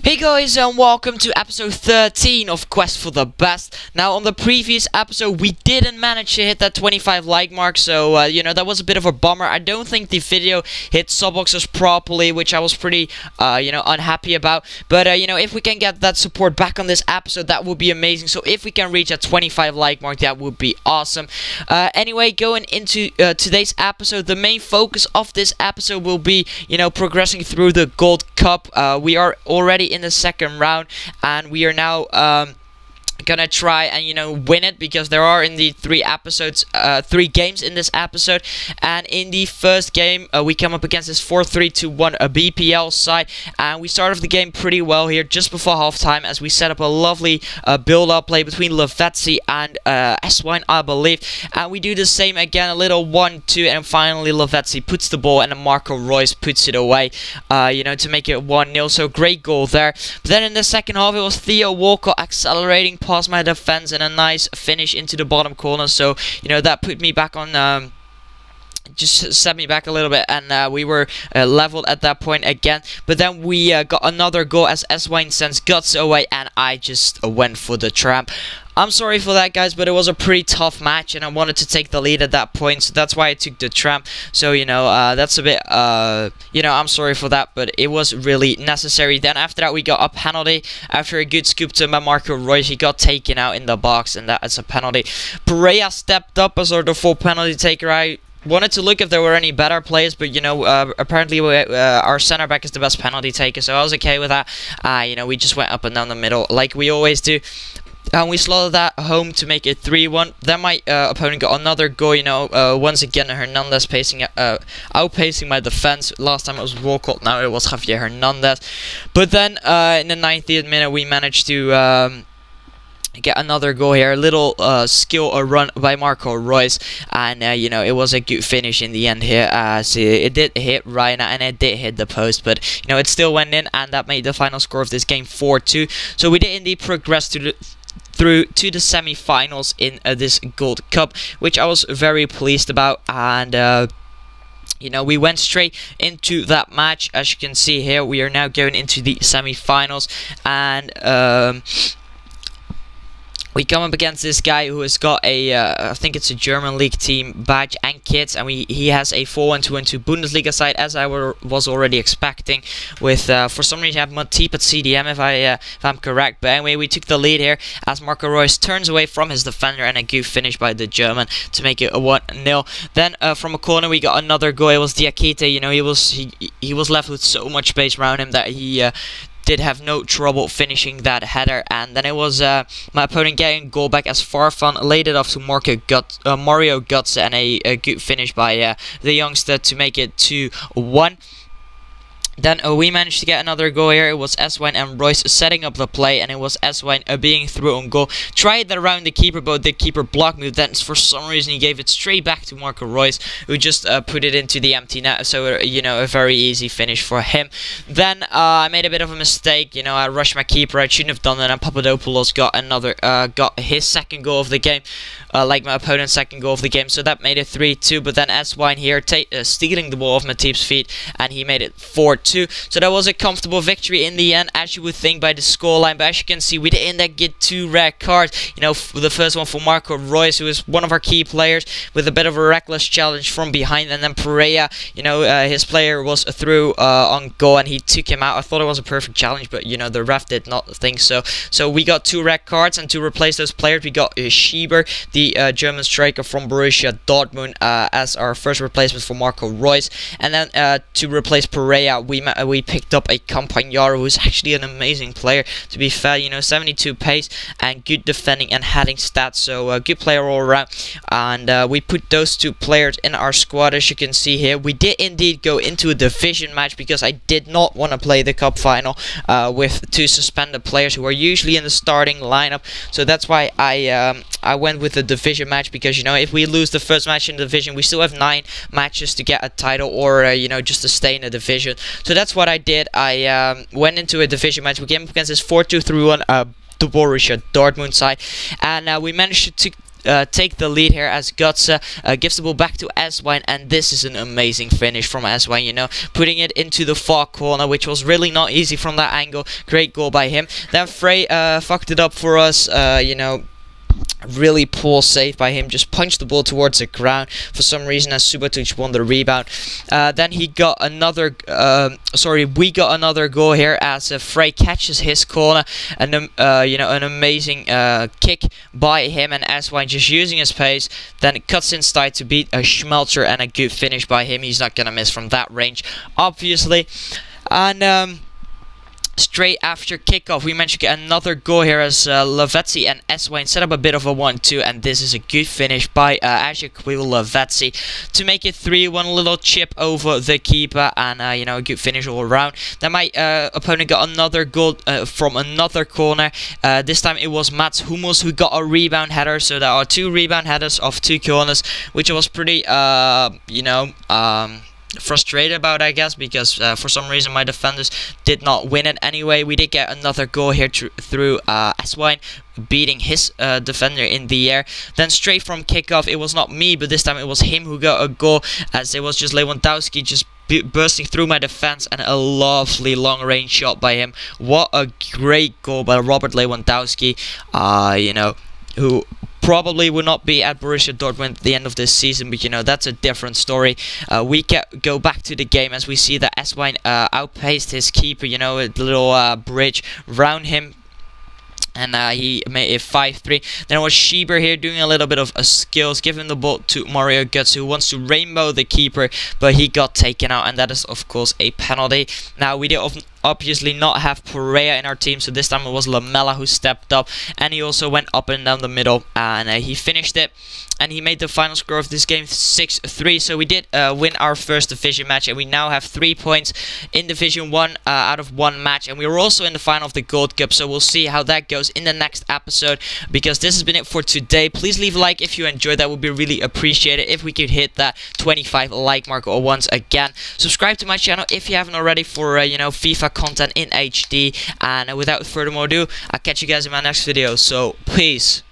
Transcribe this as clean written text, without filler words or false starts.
Hey guys, and welcome to episode 13 of Quest for the Best. Now, on the previous episode, we didn't manage to hit that 25 like mark, so, you know, that was a bit of a bummer. I don't think the video hit subboxes properly, which I was pretty, you know, unhappy about. But, you know, if we can get that support back on this episode, that would be amazing. So, if we can reach that 25 like mark, that would be awesome. Anyway, going into today's episode, the main focus of this episode will be, you know, progressing through the Gold Cup. We are already in the second round, and we are now gonna try and, you know, win it, because there are indeed three games in this episode. And in the first game, we come up against this 4-3-2-1 BPL side, and we start off the game pretty well here just before halftime, as we set up a lovely build-up play between Lavetzi and S-Wine, I believe, and we do the same again, a little 1-2, and finally Lavetzi puts the ball and then Marco Royce puts it away, you know, to make it 1-0. So great goal there. But then in the second half, it was Theo Walker accelerating past my defense and a nice finish into the bottom corner. So, you know, that put me back on, just set me back a little bit, and we were leveled at that point again. But then we got another goal as S-Wine sends Guts away, and I just went for the trap. I'm sorry for that, guys, but it was a pretty tough match, and I wanted to take the lead at that point, so that's why I took the tramp. So, you know, that's a bit, you know, I'm sorry for that, but it was really necessary. Then after that, we got a penalty. After a good scoop to Marco Royce, he got taken out in the box, and that is a penalty. Pereira stepped up as our default penalty taker. I wanted to look if there were any better players, but, you know, apparently our center back is the best penalty taker, so I was okay with that. You know, we just went up and down the middle like we always do. And we slaughtered that home to make it 3-1. Then my opponent got another goal, you know, once again Hernandez outpacing my defense. Last time it was Walcott, now it was Javier Hernandez. But then in the 90th minute, we managed to get another goal here, a little skill run by Marco Royce, and you know, it was a good finish in the end here. So it did hit Ryan and it did hit the post, but, you know, it still went in, and that made the final score of this game 4-2. So we did indeed progress through to the semi-finals in this Gold Cup, which I was very pleased about. And you know, we went straight into that match. As you can see here, we are now going into the semi-finals, and we come up against this guy who has got a, I think it's a German league team badge and kits, and he has a 4-1-2-1-2 Bundesliga side, as I was already expecting. With for some reason, I have Matip at CDM, if I'm correct. But anyway, we took the lead here as Marco Royce turns away from his defender, and a good finish by the German to make it a 1-0. Then from a corner, we got another goal. It was Diakite. You know, he was left with so much space around him that he did have no trouble finishing that header. And then it was my opponent getting goal back as Farfan laid it off to Mario Guts, and a good finish by the youngster to make it 2-1. Then we managed to get another goal here. It was S-Wine and Royce setting up the play, and it was S-Wine being through on goal. Tried that around the keeper, but the keeper blocked me. Then for some reason he gave it straight back to Marco Royce, who just put it into the empty net. So, you know, a very easy finish for him. Then I made a bit of a mistake. You know, I rushed my keeper. I shouldn't have done that, and Papadopoulos got his second goal of the game. Like my opponent's second goal of the game, so that made it 3-2. But then S-Wine here stealing the ball off Matip's feet, and he made it 4-2. So that was a comfortable victory in the end, as you would think by the scoreline. But as you can see, we didn't get 2 red cards. You know, the first one for Marco Royce, who is one of our key players, with a bit of a reckless challenge from behind, and then Pereira, you know, his player was through on goal, and he took him out. I thought it was a perfect challenge, but, you know, the ref did not think so. So we got 2 red cards, and to replace those players, we got Schieber, the German striker from Borussia Dortmund, as our first replacement for Marco Royce. And then to replace Pereira, we picked up a Campagnaro, who's actually an amazing player, to be fair. You know, 72 pace and good defending and heading stats, so a good player all around. And we put those 2 players in our squad, as you can see here. We did indeed go into a division match, because I did not want to play the cup final with 2 suspended players who are usually in the starting lineup. So that's why I went with the division match, because, you know, if we lose the first match in the division, we still have 9 matches to get a title, or you know, just to stay in the division. So that's what I did. I went into a division match. We came up against this 4-2-3-1 the Borussia Dortmund side, and we managed to take the lead here as Gutsa gives the ball back to Eswine, and this is an amazing finish from Eswine, you know, putting it into the far corner, which was really not easy from that angle. Great goal by him. Then Frey fucked it up for us, you know. Really poor save by him, just punched the ball towards the ground for some reason as Subotic won the rebound. Then he got another, we got another goal here as Frey catches his corner, and you know, an amazing kick by him, and Eswine just using his pace, then it cuts inside to beat a Schmelzer, and a good finish by him. He's not gonna miss from that range, obviously. And straight after kickoff, we managed to get another goal here as Lavezzi and Eswine set up a bit of a 1-2, and this is a good finish by Ajaquil Lavezzi to make it 3-1. Little chip over the keeper, and you know, a good finish all around. Then my opponent got another goal from another corner. This time it was Mats Hummels who got a rebound header, so there are 2 rebound headers off 2 corners, which I was pretty you know, frustrated about, I guess, because for some reason my defenders did not win it. Anyway, we did get another goal here through Eswine beating his defender in the air. Then straight from kickoff, it was not me, but this time it was him who got a goal, as it was just Lewandowski just bursting through my defense, and a lovely long range shot by him. What a great goal by Robert Lewandowski, you know, who probably will not be at Borussia Dortmund at the end of this season, but you know, that's a different story. We go back to the game as we see that Eswine outpaced his keeper, you know, a little bridge round him, and he made it 5-3. Then it was Schieber here doing a little bit of skills, giving the ball to Mario Götze, who wants to rainbow the keeper, but he got taken out, and that is of course a penalty. Now we did obviously not have Perea in our team, so this time it was Lamela who stepped up, and he also went up and down the middle, and he finished it, and he made the final score of this game 6-3. So we did win our first division match, and we now have 3 points in Division 1 out of 1 match, and we were also in the final of the Gold Cup, so we'll see how that goes in the next episode, because this has been it for today. Please leave a like if you enjoyed. That would be really appreciated if we could hit that 25 like mark once again. Subscribe to my channel if you haven't already for you know, FIFA content in HD, and without further ado, I'll catch you guys in my next video. So peace.